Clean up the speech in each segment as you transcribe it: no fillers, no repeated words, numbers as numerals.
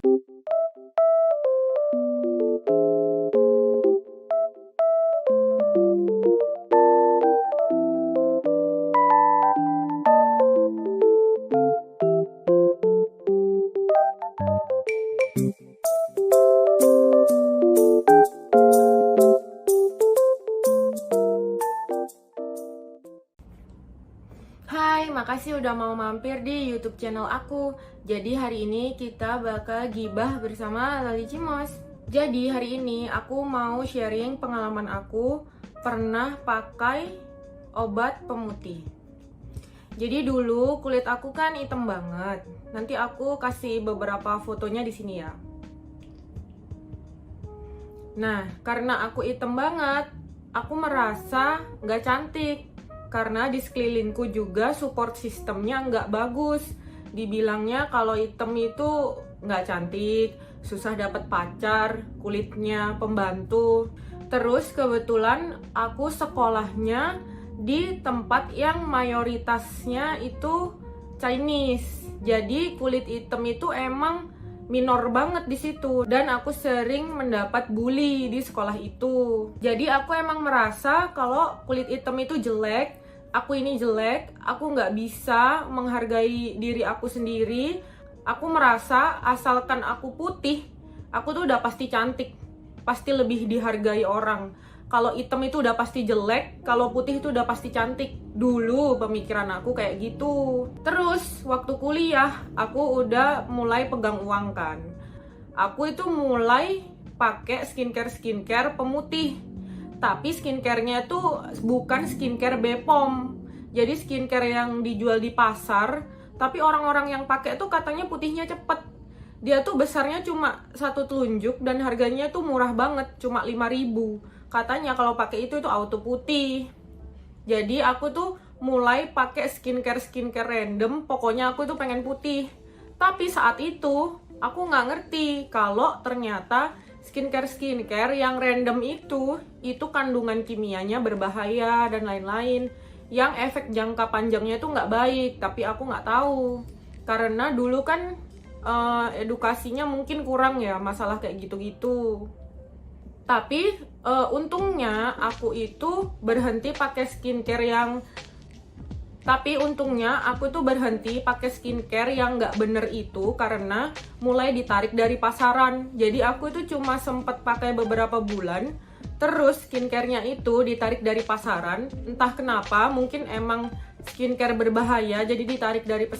Hai, makasih udah mau mampir di YouTube channel aku. Jadi hari ini kita bakal gibah bersama Lali Cimos. Jadi hari ini aku mau sharing pengalaman aku pernah pakai obat pemutih. Jadi dulu kulit aku kan hitam banget. Nanti aku kasih beberapa fotonya di sini ya. Nah, karena aku hitam banget, aku merasa nggak cantik. Karena di sekelilingku juga support sistemnya nggak bagus. Dibilangnya kalau hitam itu nggak cantik, susah dapat pacar, kulitnya pembantu. Terus kebetulan aku sekolahnya di tempat yang mayoritasnya itu Chinese. Jadi kulit hitam itu emang minor banget di situ, dan aku sering mendapat bully di sekolah itu. Jadi aku emang merasa kalau kulit hitam itu jelek, aku ini jelek, aku nggak bisa menghargai diri aku sendiri. Aku merasa asalkan aku putih, aku tuh udah pasti cantik, pasti lebih dihargai orang. Kalau hitam itu udah pasti jelek, kalau putih itu udah pasti cantik. Dulu pemikiran aku kayak gitu. Terus waktu kuliah, aku udah mulai pegang uang kan. Aku itu mulai pakai skincare pemutih. Tapi skincare-nya tuh bukan skincare Bepom. Jadi skincare yang dijual di pasar, tapi orang-orang yang pakai tuh katanya putihnya cepet. Dia tuh besarnya cuma satu telunjuk dan harganya tuh murah banget, cuma 5.000. Katanya kalau pakai itu auto putih. Jadi aku tuh mulai pakai skincare random, pokoknya aku tuh pengen putih. Tapi saat itu aku nggak ngerti kalau ternyata skincare yang random itu kandungan kimianya berbahaya dan lain-lain, yang efek jangka panjangnya tuh nggak baik. Tapi aku nggak tahu karena dulu kan edukasinya mungkin kurang ya masalah kayak gitu-gitu. Tapi untungnya aku itu berhenti pakai skincare yang nggak bener itu karena mulai ditarik dari pasaran. Jadi aku itu cuma sempet pakai beberapa bulan, terus skincare-nya itu ditarik dari pasaran. Entah kenapa, mungkin emang skincare berbahaya, jadi ditarik dari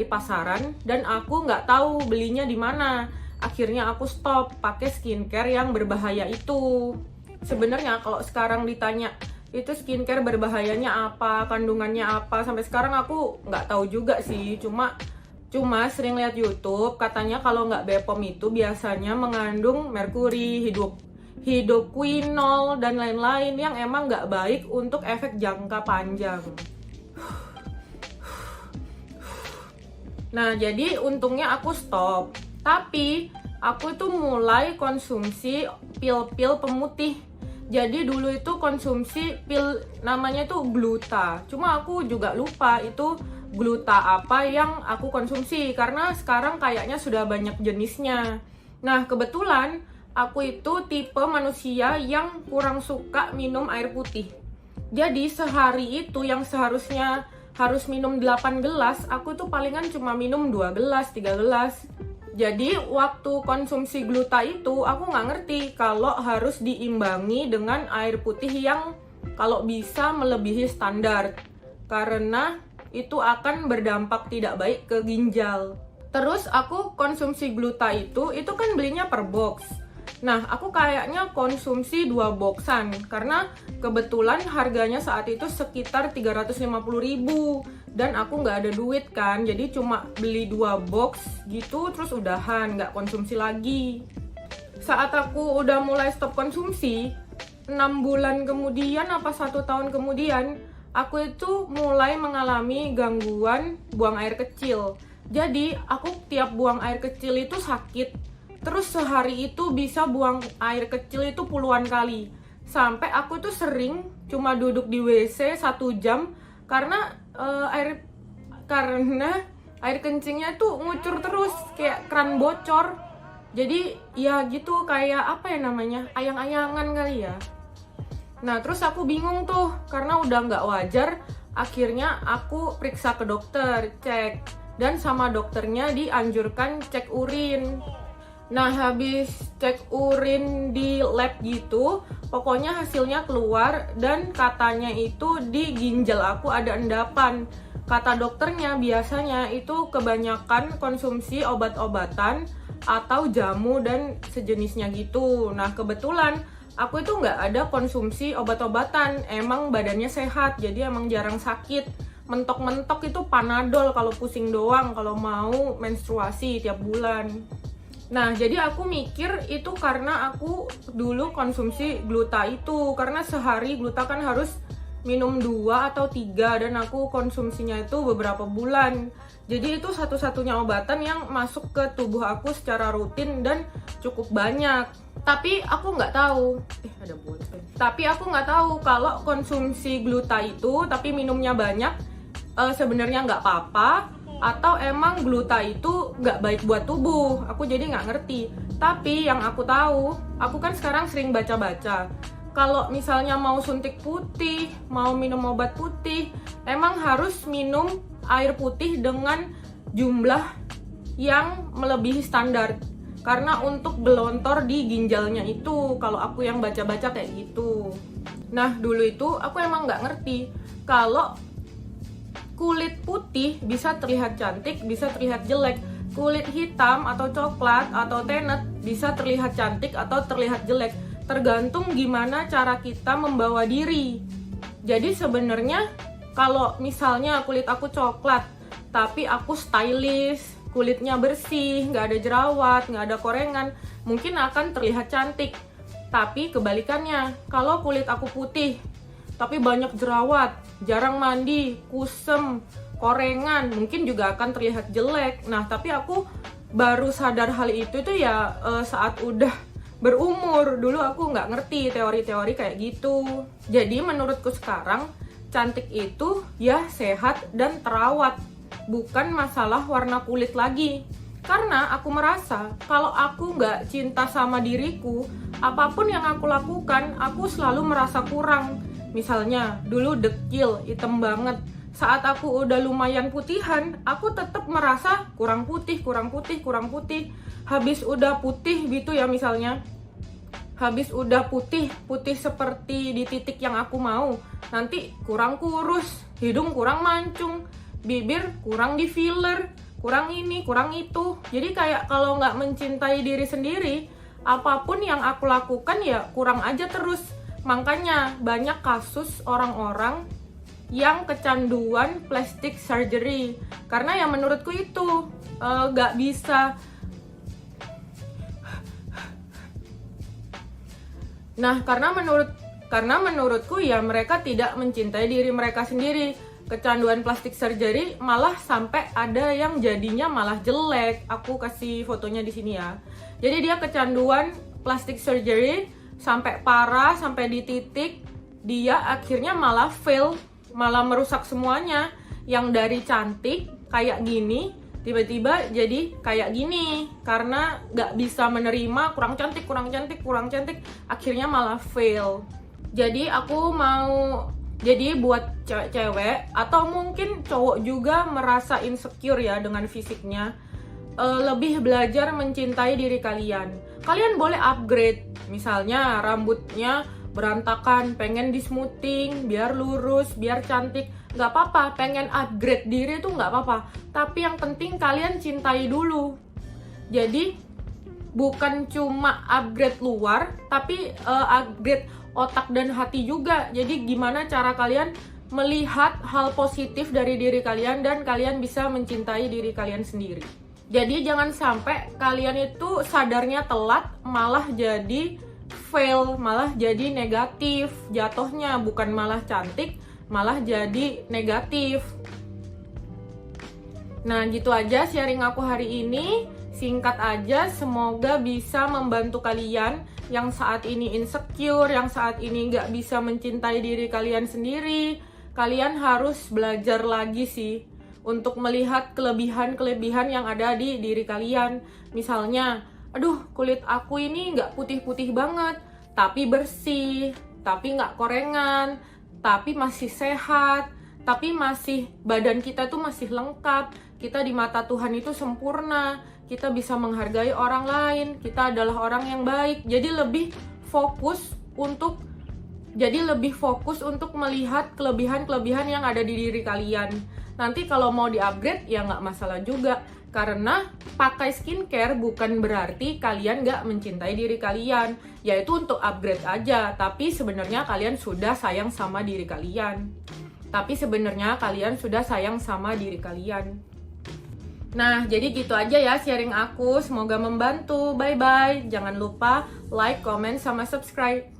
pasaran, dan aku nggak tahu belinya di mana. Akhirnya aku stop pakai skincare yang berbahaya itu. Sebenarnya kalau sekarang ditanya itu skincare berbahayanya apa, kandungannya apa, sampai sekarang aku nggak tahu juga sih. Cuma sering lihat YouTube, katanya kalau nggak Bepom itu biasanya mengandung merkuri, hidroquinol, dan lain-lain yang emang nggak baik untuk efek jangka panjang. Nah, jadi untungnya aku stop. Tapi aku tuh mulai konsumsi pil-pil pemutih. Jadi dulu itu konsumsi pil namanya tuh gluta. Cuma aku juga lupa itu gluta apa yang aku konsumsi karena sekarang kayaknya sudah banyak jenisnya. Nah, kebetulan aku itu tipe manusia yang kurang suka minum air putih. Jadi sehari itu yang seharusnya harus minum 8 gelas, aku tuh palingan cuma minum 2 gelas, 3 gelas. Jadi waktu konsumsi gluta itu aku nggak ngerti kalau harus diimbangi dengan air putih yang kalau bisa melebihi standar, karena itu akan berdampak tidak baik ke ginjal. Terus aku konsumsi gluta itu kan belinya per box. Nah, aku kayaknya konsumsi 2 boxan karena kebetulan harganya saat itu sekitar 350.000 dan aku nggak ada duit kan, jadi cuma beli 2 box gitu terus udahan, nggak konsumsi lagi. Saat aku udah mulai stop konsumsi, 6 bulan kemudian apa 1 tahun kemudian, aku itu mulai mengalami gangguan buang air kecil. Jadi aku tiap buang air kecil itu sakit. Terus sehari itu bisa buang air kecil itu puluhan kali. Sampai aku tuh sering cuma duduk di WC 1 jam karena air kencingnya tuh ngucur terus kayak keran bocor. Jadi ya gitu, kayak apa ya namanya, ayang-ayangan kali ya. Nah terus aku bingung tuh, karena udah nggak wajar. Akhirnya aku periksa ke dokter, cek, dan sama dokternya dianjurkan cek urin. Nah habis cek urin di lab gitu, pokoknya hasilnya keluar dan katanya itu di ginjal aku ada endapan. Kata dokternya biasanya itu kebanyakan konsumsi obat-obatan atau jamu dan sejenisnya gitu. Nah kebetulan aku itu nggak ada konsumsi obat-obatan, emang badannya sehat, jadi emang jarang sakit. Mentok-mentok itu Panadol kalau pusing doang, kalau mau menstruasi tiap bulan. Nah jadi aku mikir itu karena aku dulu konsumsi gluta itu, karena sehari gluta kan harus minum 2 atau 3 dan aku konsumsinya itu beberapa bulan. Jadi itu satu-satunya obatan yang masuk ke tubuh aku secara rutin dan cukup banyak. Tapi aku nggak tahu, Tapi aku nggak tahu kalau konsumsi gluta itu tapi minumnya banyak sebenarnya nggak apa-apa, atau emang gluta itu nggak baik buat tubuh. Aku jadi nggak ngerti. Tapi yang aku tahu, aku kan sekarang sering baca-baca. Kalau misalnya mau suntik putih, mau minum obat putih, emang harus minum air putih dengan jumlah yang melebihi standar. Karena untuk gelontor di ginjalnya itu, kalau aku yang baca-baca kayak gitu. Nah dulu itu aku emang nggak ngerti kalau kulit putih bisa terlihat cantik, bisa terlihat jelek. Kulit hitam atau coklat atau tenet bisa terlihat cantik atau terlihat jelek. Tergantung gimana cara kita membawa diri. Jadi sebenarnya kalau misalnya kulit aku coklat, tapi aku stylish, kulitnya bersih, nggak ada jerawat, nggak ada korengan, mungkin akan terlihat cantik. Tapi kebalikannya, kalau kulit aku putih, tapi banyak jerawat, jarang mandi, kusem, korengan, mungkin juga akan terlihat jelek. Nah, tapi aku baru sadar hal itu tuh ya saat udah berumur. Dulu aku nggak ngerti teori-teori kayak gitu. Jadi menurutku sekarang, cantik itu ya sehat dan terawat, bukan masalah warna kulit lagi. Karena aku merasa kalau aku nggak cinta sama diriku, apapun yang aku lakukan, aku selalu merasa kurang. Misalnya dulu dekil, hitam banget. Saat aku udah lumayan putihan, aku tetap merasa kurang putih. Habis udah putih gitu ya misalnya, habis udah putih seperti di titik yang aku mau, nanti kurang kurus, hidung kurang mancung, bibir kurang di filler, kurang ini, kurang itu. Jadi kayak kalau nggak mencintai diri sendiri, apapun yang aku lakukan ya kurang aja terus. Makanya banyak kasus orang-orang yang kecanduan plastic surgery, karena ya menurutku itu nggak bisa. Nah karena menurutku ya mereka tidak mencintai diri mereka sendiri. Kecanduan plastic surgery malah sampai ada yang jadinya malah jelek. Aku kasih fotonya di sini ya. Jadi dia kecanduan plastic surgery sampai parah, sampai di titik dia akhirnya malah fail, malah merusak semuanya. Yang dari cantik kayak gini tiba-tiba jadi kayak gini karena nggak bisa menerima kurang cantik, akhirnya malah fail. Jadi aku mau, jadi buat cewek-cewek atau mungkin cowok juga merasa insecure ya dengan fisiknya, lebih belajar mencintai diri kalian. Kalian boleh upgrade, misalnya rambutnya berantakan, pengen di smoothing biar lurus, biar cantik, nggak apa-apa. Pengen upgrade diri itu nggak apa-apa, tapi yang penting kalian cintai dulu. Jadi bukan cuma upgrade luar, tapi upgrade otak dan hati juga. Jadi gimana cara kalian melihat hal positif dari diri kalian dan kalian bisa mencintai diri kalian sendiri. Jadi jangan sampai kalian itu sadarnya telat, malah jadi fail, malah jadi negatif jatuhnya, bukan malah cantik, malah jadi negatif. Nah gitu aja sharing aku hari ini, singkat aja, semoga bisa membantu kalian yang saat ini insecure, yang saat ini nggak bisa mencintai diri kalian sendiri. Kalian harus belajar lagi sih untuk melihat kelebihan-kelebihan yang ada di diri kalian. Misalnya, aduh kulit aku ini nggak putih-putih banget, tapi bersih, tapi nggak korengan, tapi masih sehat, tapi masih badan kita tuh masih lengkap, kita di mata Tuhan itu sempurna, kita bisa menghargai orang lain, kita adalah orang yang baik. Jadi lebih fokus untuk melihat kelebihan-kelebihan yang ada di diri kalian. Nanti kalau mau di-upgrade ya nggak masalah juga. Karena pakai skincare bukan berarti kalian nggak mencintai diri kalian. Yaitu untuk upgrade aja. Tapi sebenarnya kalian sudah sayang sama diri kalian. Nah, jadi gitu aja ya sharing aku. Semoga membantu. Bye-bye. Jangan lupa like, comment, sama subscribe.